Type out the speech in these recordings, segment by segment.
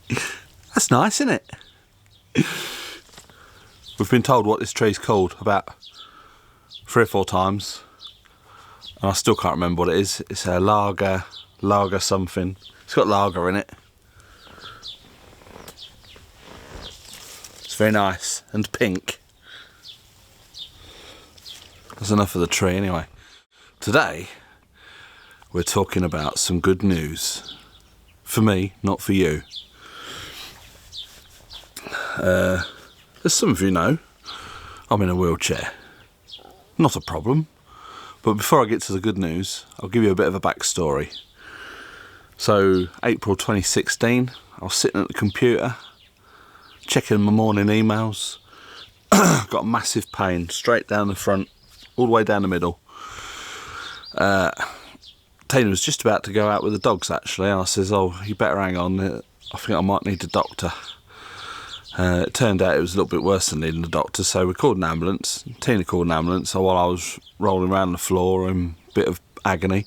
That's nice, isn't it? We've been told what this tree's called about 3 or 4 times, and I still can't remember what it is. It's a lager something. It's got lager in it. It's very nice and pink. That's enough of the tree anyway. Today we're talking about some good news. For me, not for you. As some of you know, I'm in a wheelchair. Not a problem. But before I get to the good news, I'll give you a bit of a backstory. So, April 2016, I was sitting at the computer, checking my morning emails. Got a massive pain straight down the front, all the way down the middle. Tina was just about to go out with the dogs actually, and I says, "Oh, you better hang on, I think I might need a doctor." It turned out it was a little bit worse than needing a doctor, so we called an ambulance. Tina called an ambulance while I was rolling around on the floor in a bit of agony.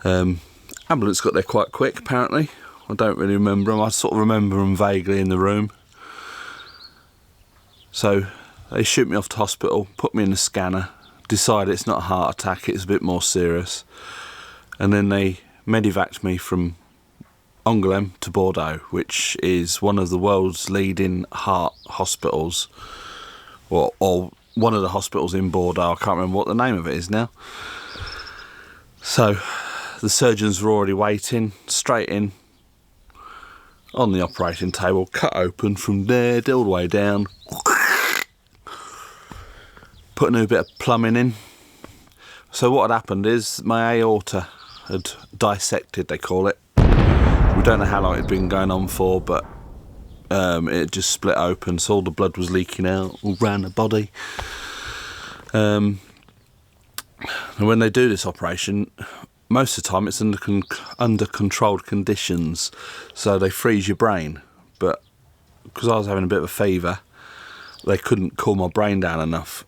Ambulance got there quite quick apparently. I don't really remember them, I sort of remember them vaguely in the room. So they shoot me off to hospital, put me in the scanner, decide it's not a heart attack, it's a bit more serious. And then they medevaced me from Angoulême to Bordeaux, which is one of the world's leading heart hospitals, or one of the hospitals in Bordeaux. I can't remember what the name of it is now. So the surgeons were already waiting, straight in on the operating table, cut open from there all the way down, put a new bit of plumbing in. So what had happened is my aorta had dissected, they call it. We don't know how long it had been going on for, but it just split open, so all the blood was leaking out all around the body. And when they do this operation, most of the time it's under controlled conditions, so they freeze your brain. But because I was having a bit of a fever, they couldn't cool my brain down enough.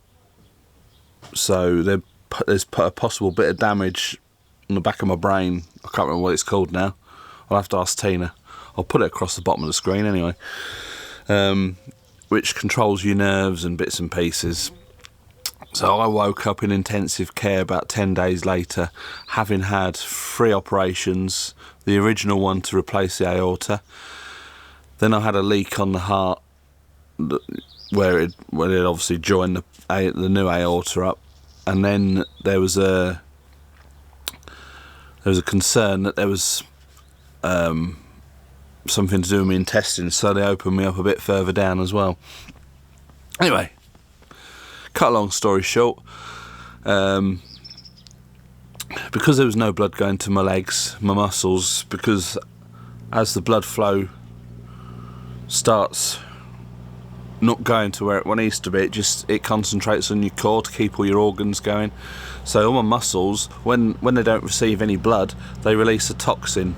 So there's a possible bit of damage on the back of my brain. I can't remember what it's called now. I'll have to ask Tina. I'll put it across the bottom of the screen anyway. Which controls your nerves and bits and pieces. So I woke up in intensive care about 10 days later, having had 3 operations. The original one to replace the aorta. Then I had a leak on the heart, where it obviously joined the new aorta up. And then there was a concern that there was something to do with my intestines, so they opened me up a bit further down as well. Anyway, cut a long story short, because there was no blood going to my legs, my muscles, because as the blood flow starts not going to where it needs to be, it concentrates on your core to keep all your organs going. So all my muscles, when they don't receive any blood, they release a toxin.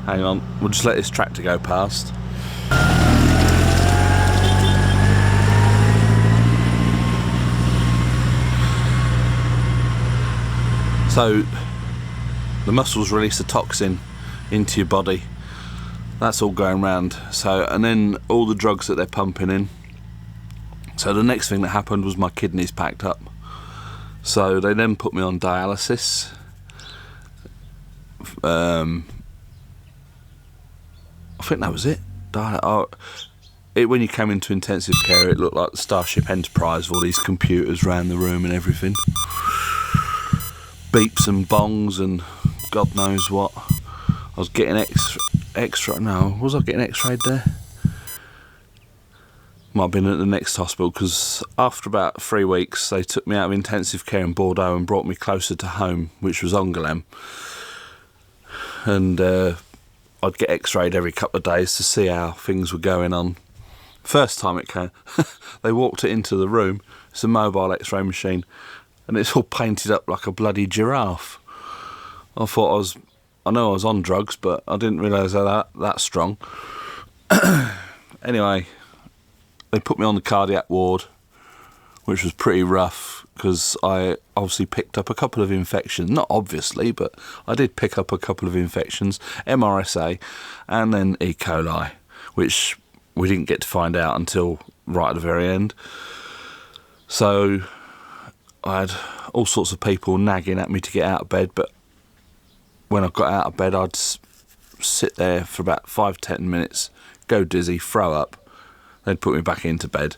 Hang on, we'll just let this tractor go past. So the muscles release a toxin into your body. That's all going round. So, and then all the drugs that they're pumping in. So the next thing that happened was my kidneys packed up. So they then put me on dialysis. I think that was it. When you came into intensive care, it looked like the Starship Enterprise with all these computers around the room and everything. Beeps and bongs and God knows what. I was getting was I getting x-rayed there? Might have been at the next hospital, because after about 3 weeks they took me out of intensive care in Bordeaux and brought me closer to home, which was Angoulême. And I'd get x-rayed every couple of days to see how things were going on. First time it came, they walked it into the room. It's a mobile x-ray machine, and it's all painted up like a bloody giraffe. I thought I know I was on drugs, but I didn't realise that strong. Anyway, they put me on the cardiac ward, which was pretty rough, because I obviously picked up a couple of infections. Not obviously, but I did pick up a couple of infections, MRSA and then E. coli. which we didn't get to find out until right at the very end. So I had all sorts of people nagging at me to get out of bed, but when I got out of bed, I'd sit there for about 5-10 minutes, go dizzy, throw up. They'd put me back into bed.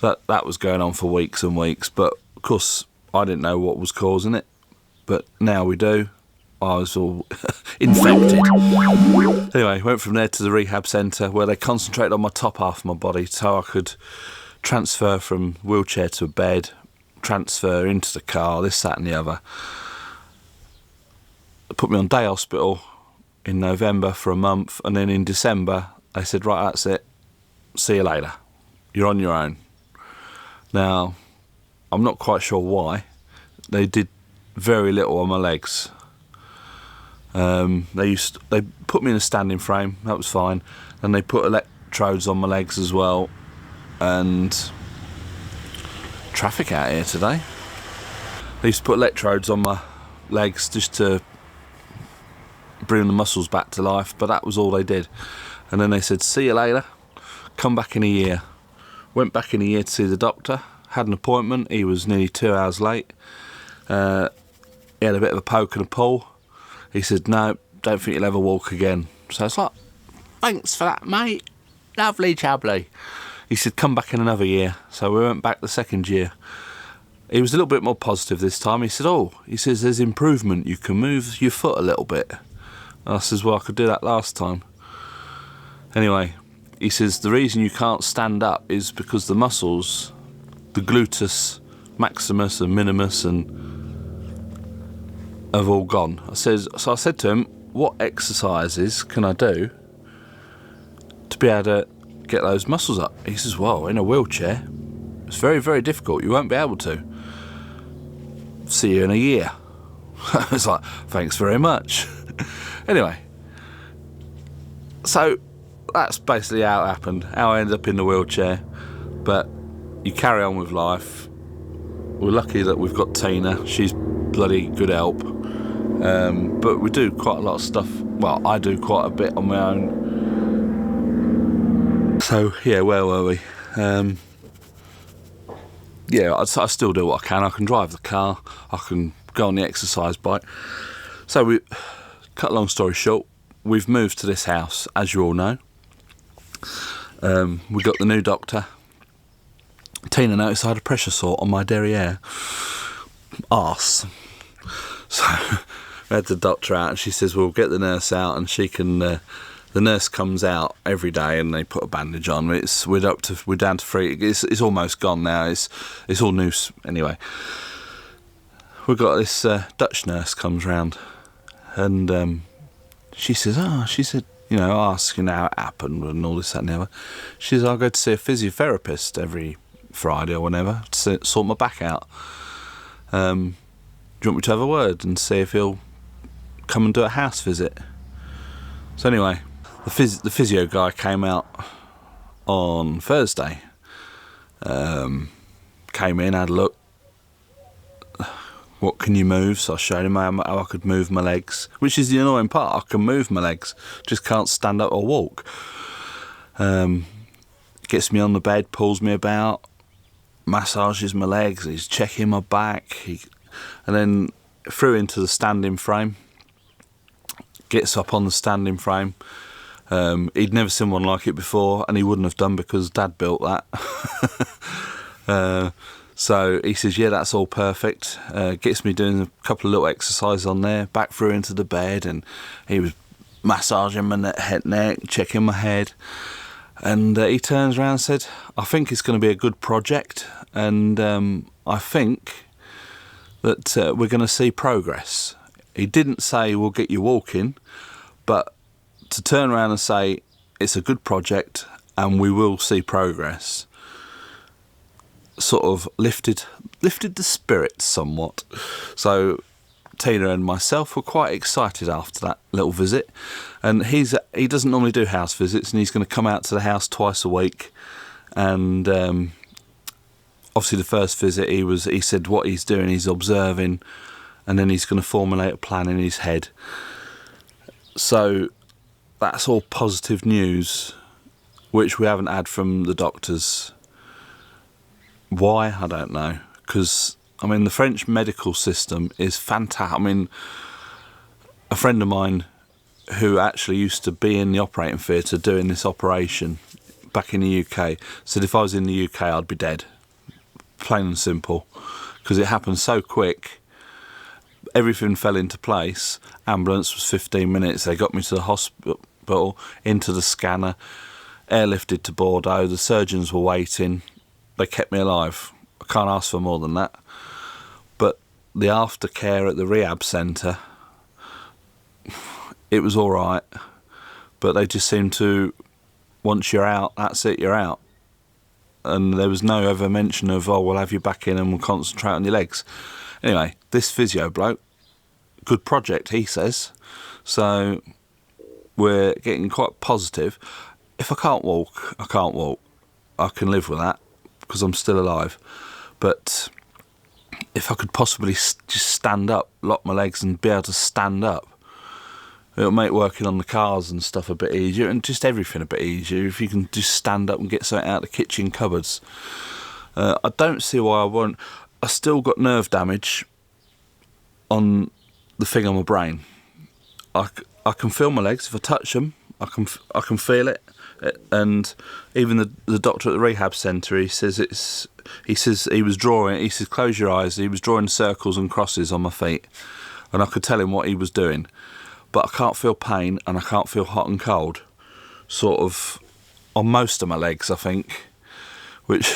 That was going on for weeks and weeks, but of course I didn't know what was causing it, but now we do. I was all infected. Anyway, went from there to the rehab centre where they concentrated on my top half of my body so I could transfer from wheelchair to a bed, transfer into the car, this, that and the other. They put me on day hospital in November for a month, and then in December they said, right, that's it, see you later, you're on your own. Now, I'm not quite sure why. They did very little on my legs. They put me in a standing frame, that was fine, and they put electrodes on my legs as well. And traffic out here today. They used to put electrodes on my legs just to bring the muscles back to life, but that was all they did. And then they said, see you later, come back in a year. Went back in a year to see the doctor, had an appointment, he was nearly 2 hours late. He had a bit of a poke and a pull. He said, no, don't think you'll ever walk again. So it's like, thanks for that, mate. Lovely jubbly. He said, come back in another year. So we went back the second year. He was a little bit more positive this time. He said, there's improvement. You can move your foot a little bit. And I says, well, I could do that last time. Anyway, he says, the reason you can't stand up is because the muscles, the gluteus maximus and minimus have all gone. So I said to him, what exercises can I do to be able to get those muscles up? He says, well, in a wheelchair, it's very, very difficult. You won't be able to. See you in a year. I was like, thanks very much. Anyway, so that's basically how it happened, how I ended up in the wheelchair. But you carry on with life. We're lucky that we've got Tina. She's bloody good help. But we do quite a lot of stuff. Well, I do quite a bit on my own. So, yeah, where were we? Yeah, I still do what I can. I can drive the car. I can go on the exercise bike. So, cut a long story short, we've moved to this house, as you all know. We got the new doctor. Tina noticed I had a pressure sore on my derriere. Arse. So we had the doctor out and she says, we'll get the nurse out and she can... the nurse comes out every day and they put a bandage on. We're down to 3. It's almost gone now. It's all noose anyway. We've got this Dutch nurse comes round and she said, asking how it happened and all this, that and the other. She says, I'll go to see a physiotherapist every Friday or whenever to sort my back out. Do you want me to have a word and see if he'll come and do a house visit? So anyway, the physio guy came out on Thursday. Came in, had a look. What can you move? So I showed him how I could move my legs, which is the annoying part. I can move my legs, just can't stand up or walk. Gets me on the bed, pulls me about, massages my legs, he's checking my back, and then threw into the standing frame. Gets up on the standing frame. He'd never seen one like it before, and he wouldn't have done because Dad built that. So he says, yeah, that's all perfect. Gets me doing a couple of little exercises on there, back through into the bed, and he was massaging my neck, checking my head. And he turns around and said, I think it's going to be a good project, and I think that we're going to see progress. He didn't say we'll get you walking, but to turn around and say it's a good project and we will see progress sort of lifted the spirits somewhat. So Tina and myself were quite excited after that little visit, and he doesn't normally do house visits, and he's going to come out to the house twice a week. And obviously the first visit he said what he's doing, he's observing, and then he's going to formulate a plan in his head. So that's all positive news. which we haven't had from the doctors. Why? I don't know. Because, I mean, the French medical system is fantastic. I mean, a friend of mine who actually used to be in the operating theatre doing this operation back in the UK said if I was in the UK I'd be dead. Plain and simple. Because it happened so quick. Everything fell into place. Ambulance was 15 minutes. They got me to the hospital, into the scanner, airlifted to Bordeaux. The surgeons were waiting. They kept me alive. I can't ask for more than that. But the aftercare at the rehab centre, it was all right. But they just seemed to, once you're out, that's it, you're out. And there was no ever mention of, oh, we'll have you back in and we'll concentrate on your legs. Anyway, this physio bloke, good project, he says. So we're getting quite positive. If I can't walk, I can't walk. I can live with that because I'm still alive. But if I could possibly just stand up, lock my legs and be able to stand up, it'll make working on the cars and stuff a bit easier, and just everything a bit easier if you can just stand up and get something out of the kitchen cupboards. I don't see why I won't. I still got nerve damage on the thing on my brain. I can feel my legs if I touch them. I can feel it. And even the doctor at the rehab centre, he says he was drawing. He says close your eyes. He was drawing circles and crosses on my feet, and I could tell him what he was doing. But I can't feel pain and I can't feel hot and cold, sort of, on most of my legs, I think, which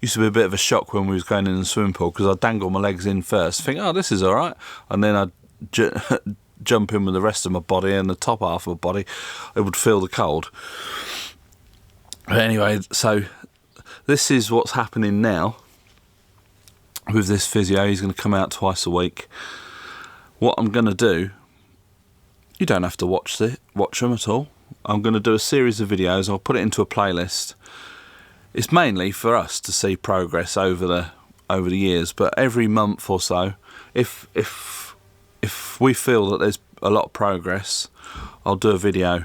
used to be a bit of a shock when we was going in the swimming pool, because I'd dangle my legs in first, think, oh, this is all right, and then I'd jump in with the rest of my body, and the top half of my body, it would feel the cold. But anyway, so this is what's happening now with this physio. He's going to come out twice a week. What I'm going to do, you don't have to watch them at all. I'm going to do a series of videos. I'll put it into a playlist. It's mainly for us to see progress over the years, but every month or so, if we feel that there's a lot of progress, I'll do a video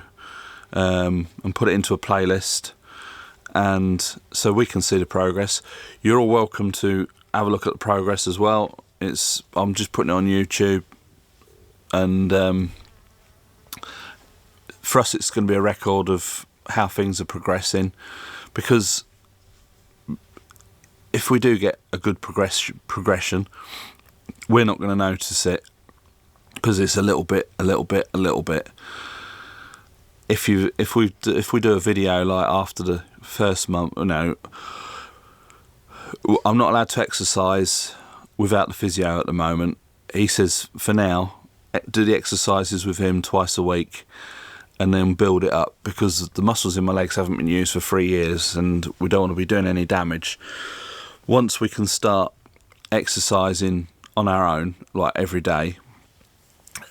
and put it into a playlist, and so we can see the progress. You're all welcome to have a look at the progress as well. I'm just putting it on YouTube, and for us it's going to be a record of how things are progressing, because if we do get a good progression, we're not going to notice it, because it's a little bit. If we do a video like after the first month, I'm not allowed to exercise without the physio at the moment. He says for now, do the exercises with him twice a week, and then build it up, because the muscles in my legs haven't been used for 3 years and we don't want to be doing any damage. Once we can start exercising on our own, like every day,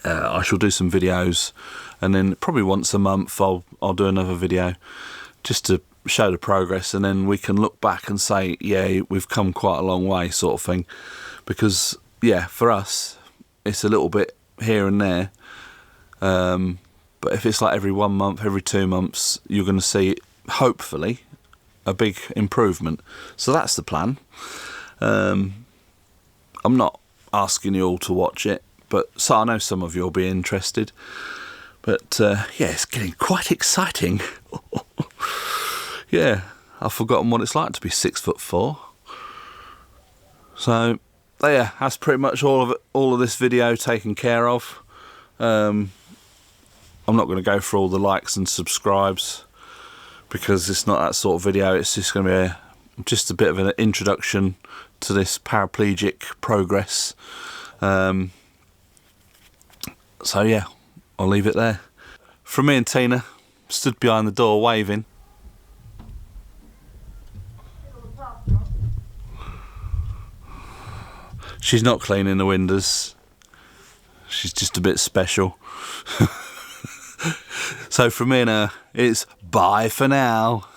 I shall do some videos, and then probably once a month I'll do another video just to show the progress, and then we can look back and say, yeah, we've come quite a long way, sort of thing. Because, yeah, for us, it's a little bit here and there. But if it's like every 1 month, every 2 months, you're going to see, hopefully, a big improvement. So that's the plan. I'm not asking you all to watch it, but so I know some of you will be interested. But yeah, it's getting quite exciting. Yeah, I've forgotten what it's like to be 6'4". So yeah, that's pretty much all of it. All of this video taken care of. I'm not going to go for all the likes and subscribes, because it's not that sort of video. It's just going to be just a bit of an introduction to this paraplegic progress. So yeah, I'll leave it there. From me and Tina, stood behind the door waving. She's not cleaning the windows. She's just a bit special. So from me and her, it's bye for now.